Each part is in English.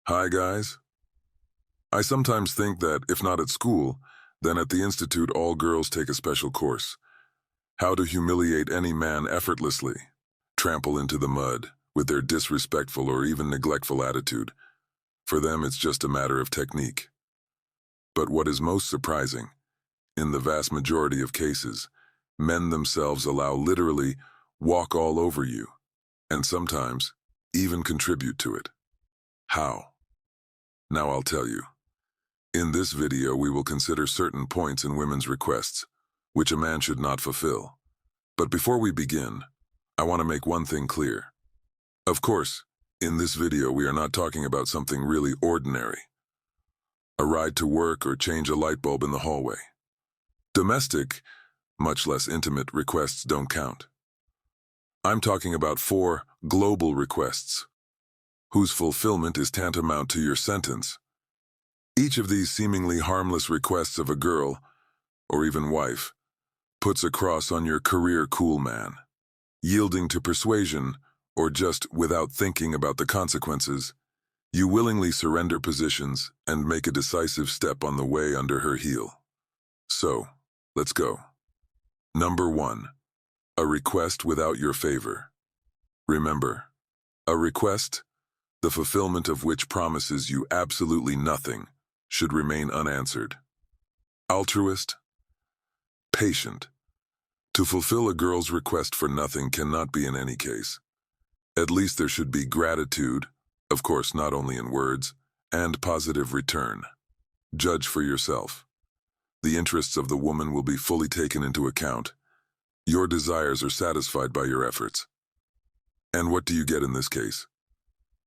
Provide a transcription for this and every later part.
Hi, guys. I sometimes think that, if not at school, then at the Institute all girls take a special course. How to humiliate any man effortlessly, trample into the mud with their disrespectful or even neglectful attitude. For them, it's just a matter of technique. But what is most surprising, in the vast majority of cases, men themselves allow literally walk all over you, and sometimes even contribute to it. How? Now I'll tell you. In this video, we will consider certain points in women's requests, which a man should not fulfill. But before we begin, I want to make one thing clear. Of course, in this video, we are not talking about something really ordinary. A ride to work or change a light bulb in the hallway. Domestic, much less intimate requests don't count. I'm talking about 4 global requests, whose fulfillment is tantamount to your sentence. Each of these seemingly harmless requests of a girl, or even wife, puts a cross on your career cool man. Yielding to persuasion, or just without thinking about the consequences, you willingly surrender positions and make a decisive step on the way under her heel. So, let's go. Number 1. A request without your favor. Remember, a request, the fulfillment of which promises you absolutely nothing, should remain unanswered. Altruist, patient. To fulfill a girl's request for nothing cannot be in any case. At least there should be gratitude, of course not only in words, and positive return. Judge for yourself. The interests of the woman will be fully taken into account. Your desires are satisfied by your efforts. And what do you get in this case?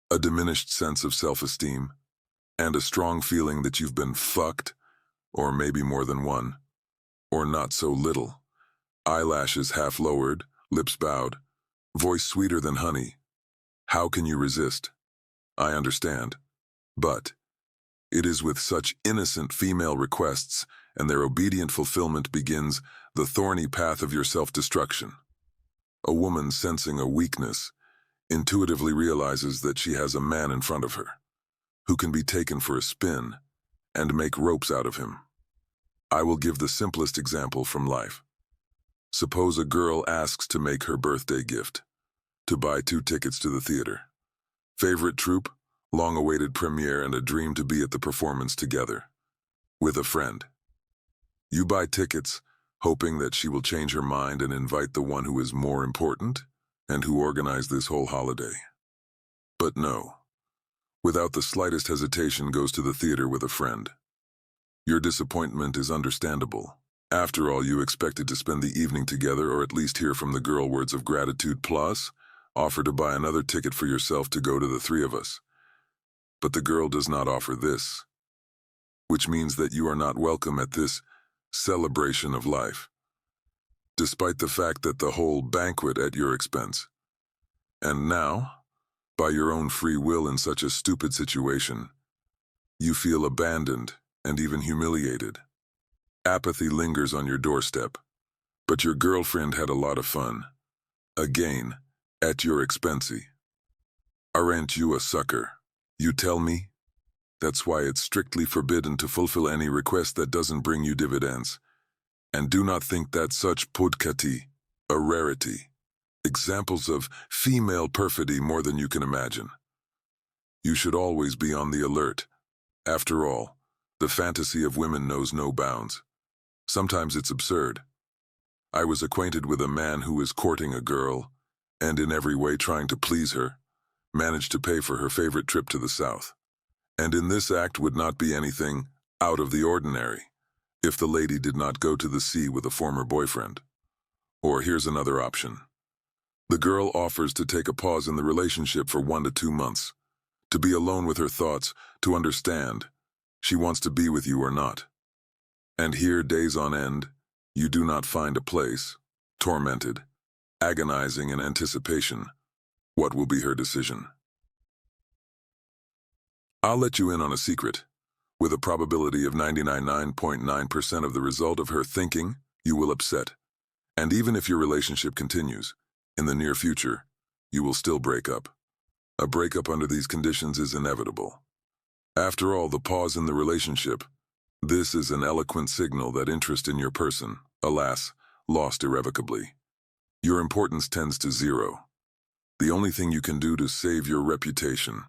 A diminished sense of self-esteem, and a strong feeling that you've been fucked, or maybe more than one, or not so little. Eyelashes half lowered, lips bowed, voice sweeter than honey. How can you resist? I understand. But it is with such innocent female requests and their obedient fulfillment begins the thorny path of your self-destruction. A woman sensing a weakness intuitively realizes that she has a man in front of her who can be taken for a spin and make ropes out of him. I will give the simplest example from life. Suppose a girl asks to make her birthday gift, to buy 2 tickets to the theater. Favorite troupe, long-awaited premiere, and a dream to be at the performance together, with a friend. You buy tickets, hoping that she will change her mind and invite the one who is more important and who organized this whole holiday. But no. Without the slightest hesitation goes to the theater with a friend. Your disappointment is understandable. After all, you expected to spend the evening together or at least hear from the girl words of gratitude plus offer to buy another ticket for yourself to go to the 3 of us. But the girl does not offer this, which means that you are not welcome at this celebration of life, despite the fact that the whole banquet at your expense. And now, by your own free will in such a stupid situation, you feel abandoned and even humiliated. Apathy lingers on your doorstep, but your girlfriend had a lot of fun. Again, at your expense. Aren't you a sucker? You tell me? That's why it's strictly forbidden to fulfill any request that doesn't bring you dividends. And do not think that such pudkati, a rarity. Examples of female perfidy more than you can imagine. You should always be on the alert. After all, the fantasy of women knows no bounds. Sometimes it's absurd. I was acquainted with a man who is courting a girl, and in every way trying to please her, managed to pay for her favorite trip to the south. And in this act would not be anything out of the ordinary if the lady did not go to the sea with a former boyfriend. Or here's another option. The girl offers to take a pause in the relationship for 1 to 2 months, to be alone with her thoughts, to understand she wants to be with you or not. And here, days on end, you do not find a place, tormented, agonizing in anticipation. What will be her decision? I'll let you in on a secret. With a probability of 99.9% of the result of her thinking, you will upset. And even if your relationship continues, in the near future, you will still break up. A breakup under these conditions is inevitable. After all, the pause in the relationship, this is an eloquent signal that interest in your person, alas, lost irrevocably. Your importance tends to zero. The only thing you can do to save your reputation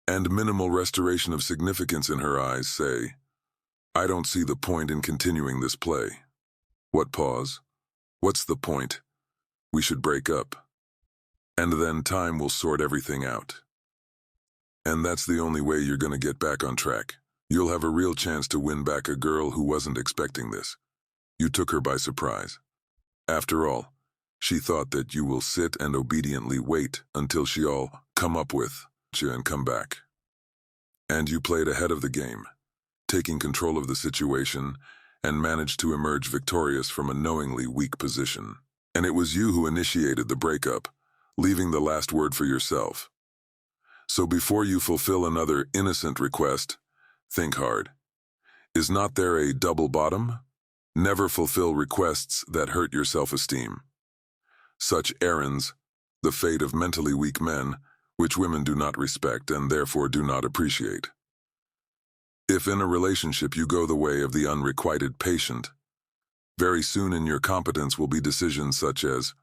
and minimal restoration of significance in her eyes say, I don't see the point in continuing this play. What pause? What's the point? We should break up. And then time will sort everything out. And that's the only way you're going to get back on track. You'll have a real chance to win back a girl who wasn't expecting this. You took her by surprise. After all, she thought that you will sit and obediently wait until she all come up with you and come back. And you played ahead of the game, taking control of the situation and managed to emerge victorious from a knowingly weak position. And it was you who initiated the breakup, leaving the last word for yourself. So before you fulfill another innocent request, think hard. Is not there a double bottom? Never fulfill requests that hurt your self-esteem. Such errands, the fate of mentally weak men, which women do not respect and therefore do not appreciate. If in a relationship you go the way of the unrequited patient, very soon in your competence will be decisions such as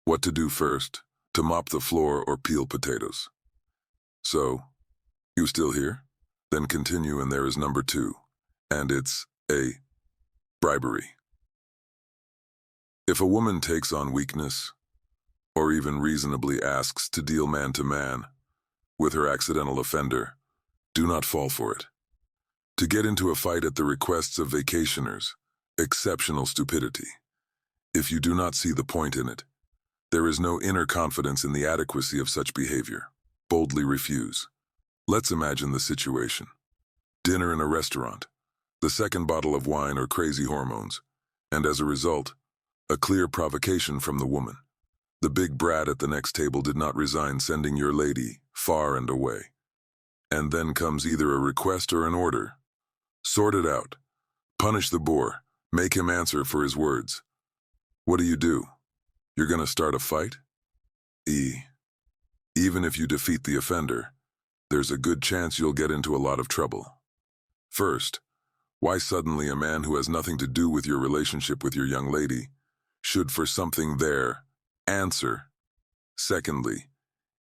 what to do first, to mop the floor or peel potatoes. So, you still here? Then continue, and there is number 2, and it's a bribery. If a woman takes on weakness, or even reasonably asks to deal man-to-man with her accidental offender, do not fall for it. To get into a fight at the requests of vacationers, exceptional stupidity. If you do not see the point in it, there is no inner confidence in the adequacy of such behavior. Boldly refuse. Let's imagine the situation. Dinner in a restaurant, the second bottle of wine or crazy hormones, and as a result, a clear provocation from the woman. The big brat at the next table did not resign sending your lady far and away. And then comes either a request or an order. Sort it out. Punish the boor. Make him answer for his words. What do? You're gonna start a fight? Even if you defeat the offender, there's a good chance you'll get into a lot of trouble. First, why suddenly a man who has nothing to do with your relationship with your young lady should for something there answer? Secondly,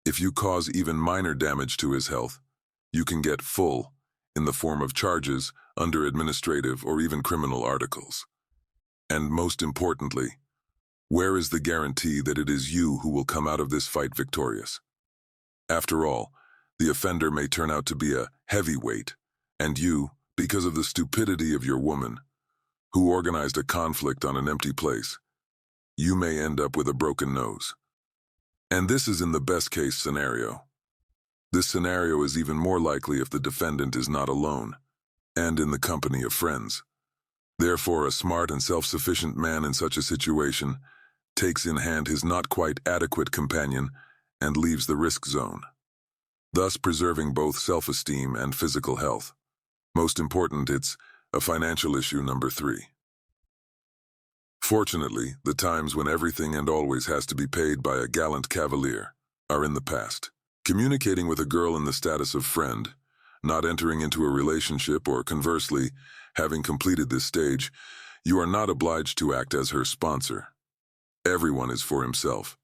if you cause even minor damage to his health, you can get full in the form of charges under administrative or even criminal articles. And most importantly, where is the guarantee that it is you who will come out of this fight victorious? After all, the offender may turn out to be a heavyweight, and you, because of the stupidity of your woman, who organized a conflict on an empty place, you may end up with a broken nose. And this is in the best-case scenario. This scenario is even more likely if the defendant is not alone, and in the company of friends. Therefore, a smart and self-sufficient man in such a situation takes in hand his not quite adequate companion and leaves the risk zone, thus preserving both self-esteem and physical health. Most important, it's a financial issue number 3. Fortunately, the times when everything and always has to be paid by a gallant cavalier are in the past. Communicating with a girl in the status of friend, not entering into a relationship, or conversely, having completed this stage, you are not obliged to act as her sponsor. Everyone is for himself.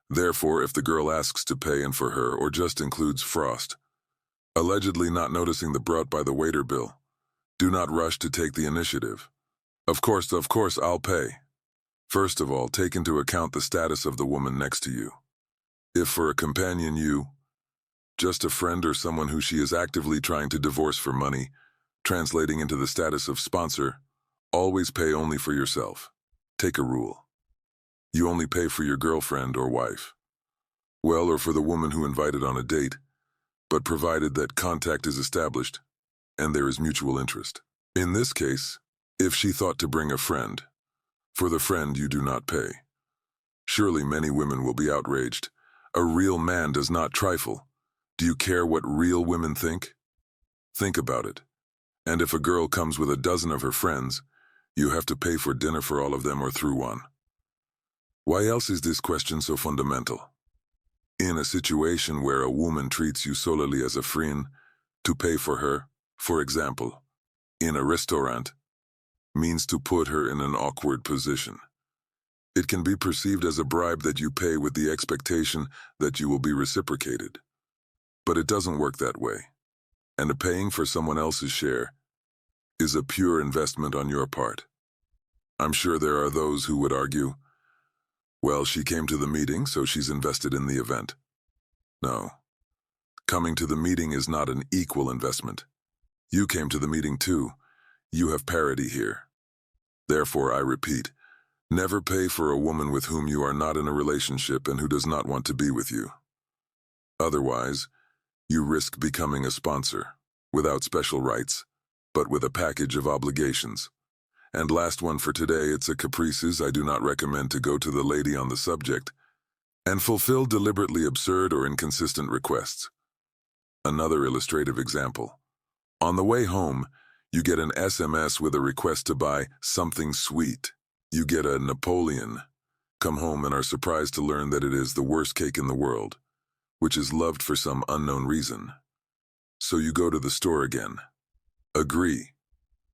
Therefore, if the girl asks to pay and for her or just includes frost, allegedly not noticing the brought by the waiter bill, do not rush to take the initiative. Of course, I'll pay. First of all, take into account the status of the woman next to you. If for a companion you, just a friend or someone who she is actively trying to divorce for money, translating into the status of sponsor, always pay only for yourself. Take a rule. You only pay for your girlfriend or wife. Well, or for the woman who invited on a date, but provided that contact is established and there is mutual interest. In this case, if she thought to bring a friend, for the friend you do not pay. Surely many women will be outraged. A real man does not trifle. Do you care what real women think? Think about it. And if a girl comes with a dozen of her friends, you have to pay for dinner for all of them or through one. Why else is this question so fundamental? In a situation where a woman treats you solely as a friend, To pay for her, for example, in a restaurant, means to put her in an awkward position. It can be perceived as a bribe that you pay with the expectation that you will be reciprocated. But it doesn't work that way. And paying for someone else's share is a pure investment on your part. I'm sure there are those who would argue, well, she came to the meeting, so she's invested in the event. No. Coming to the meeting is not an equal investment. You came to the meeting too. You have parity here. Therefore, I repeat, never pay for a woman with whom you are not in a relationship and who does not want to be with you. Otherwise, you risk becoming a sponsor, without special rights, but with a package of obligations. And last one for today, it's a caprices. I do not recommend to go to the lady on the subject and fulfill deliberately absurd or inconsistent requests. Another illustrative example. On the way home, you get an SMS with a request to buy something sweet. You get a Napoleon, come home and are surprised to learn that it is the worst cake in the world, which is loved for some unknown reason. So you go to the store again. Agree.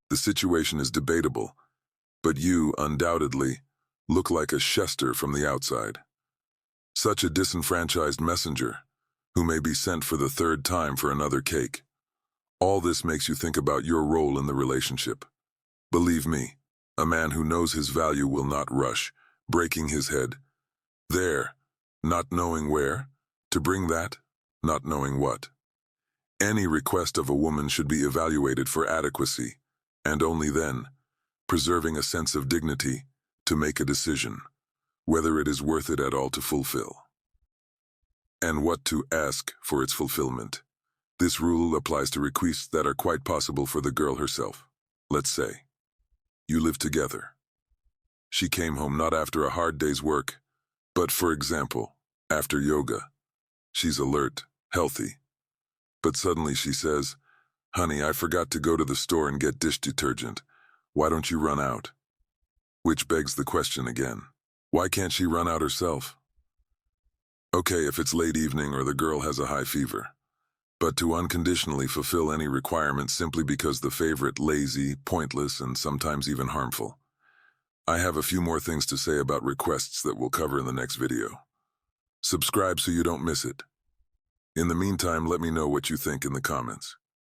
The situation is debatable, but you, undoubtedly, look like a Chester from the outside. Such a disenfranchised messenger, who may be sent for the third time for another cake. All this makes you think about your role in the relationship. Believe me, a man who knows his value will not rush, breaking his head. There, not knowing where, to bring that, not knowing what. Any request of a woman should be evaluated for adequacy, and only then, preserving a sense of dignity, to make a decision, whether it is worth it at all to fulfill. And what to ask for its fulfillment. This rule applies to requests that are quite possible for the girl herself. Let's say, you live together. She came home not after a hard day's work, but, for example, after yoga. She's alert, healthy. But suddenly she says, "Honey, I forgot to go to the store and get dish detergent. Why don't you run out?" Which begs the question again. Why can't she run out herself? Okay, if it's late evening or the girl has a high fever. But to unconditionally fulfill any requirement simply because the favorite lazy, pointless, and sometimes even harmful. I have a few more things to say about requests that we'll cover in the next video. Subscribe so you don't miss it. In the meantime, let me know what you think in the comments.